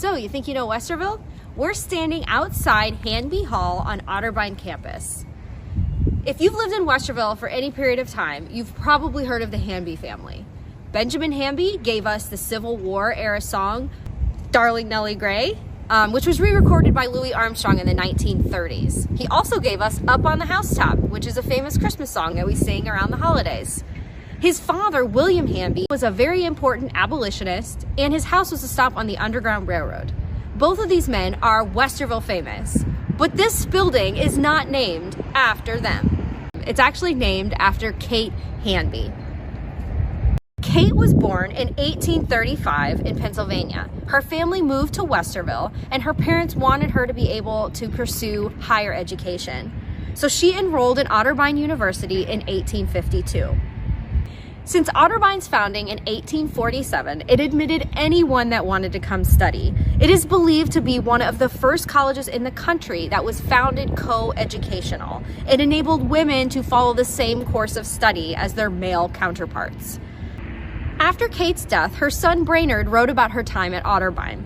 So, you think you know Westerville? We're standing outside Hanby Hall on Otterbein Campus. If you've lived in Westerville for any period of time, you've probably heard of the Hanby family. Benjamin Hanby gave us the Civil War era song, Darling Nellie Gray, which was re-recorded by Louis Armstrong in the 1930s. He also gave us Up on the Housetop, which is a famous Christmas song that we sing around the holidays. His father, William Hanby, was a very important abolitionist, and his house was a stop on the Underground Railroad. Both of these men are Westerville-famous, but this building is not named after them. It's actually named after Kate Hanby. Kate was born in 1835 in Pennsylvania. Her family moved to Westerville, and her parents wanted her to be able to pursue higher education. So she enrolled in Otterbein University in 1852. Since Otterbein's founding in 1847, it admitted anyone that wanted to come study. It is believed to be one of the first colleges in the country that was founded co-educational. It enabled women to follow the same course of study as their male counterparts. After Kate's death, her son Brainerd wrote about her time at Otterbein.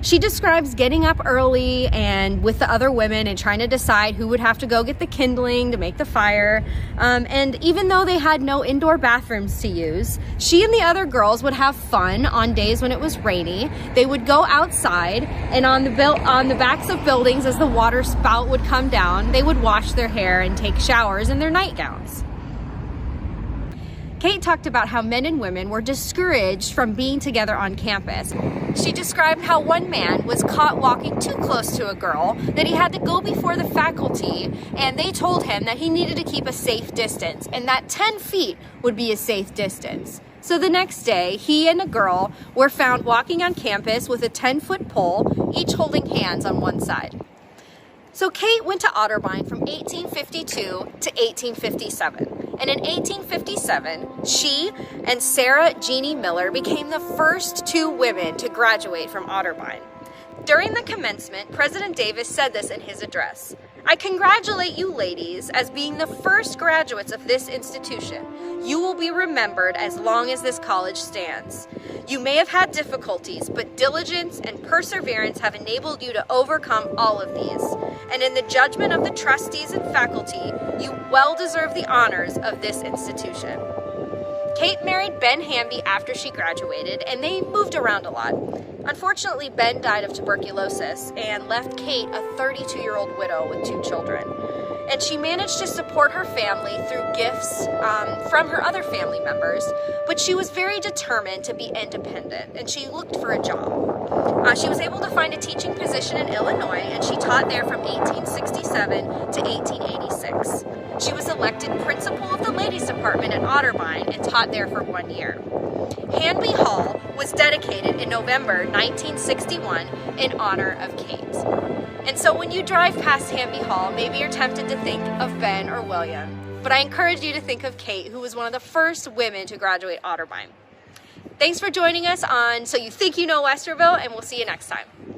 She describes getting up early and with the other women and trying to decide who would have to go get the kindling to make the fire. And even though they had no indoor bathrooms to use, she and the other girls would have fun on days when it was rainy. They would go outside, and on the backs of buildings, as the water spout would come down, they would wash their hair and take showers in their nightgowns. Kate talked about how men and women were discouraged from being together on campus. She described how one man was caught walking too close to a girl, that he had to go before the faculty, and they told him that he needed to keep a safe distance, and that 10 feet would be a safe distance. So the next day, he and a girl were found walking on campus with a 10-foot pole, each holding hands on one side. So Kate went to Otterbein from 1852 to 1857. And in 1857, she and Sarah Jeannie Miller became the first two women to graduate from Otterbein. During the commencement, President Davis said this in his address: "I congratulate you ladies as being the first graduates of this institution. You will be remembered as long as this college stands. You may have had difficulties, but diligence and perseverance have enabled you to overcome all of these. And in the judgment of the trustees and faculty, you well deserve the honors of this institution." Kate married Ben Hanby after she graduated, and they moved around a lot. Unfortunately, Ben died of tuberculosis and left Kate a 32-year-old widow with 2 children. And she managed to support her family through gifts from her other family members, but she was very determined to be independent, and she looked for a job. She was able to find a teaching position in Illinois, and she taught there from 1867 to 1886. She was elected principal of the ladies' department at Otterbein and taught there for 1 year. Hanby Hall was dedicated in November 1961 in honor of Kate. And so when you drive past Hanby Hall, maybe you're tempted to think of Ben or William, but I encourage you to think of Kate, who was one of the first women to graduate Otterbein. Thanks for joining us on So You Think You Know Westerville, and we'll see you next time.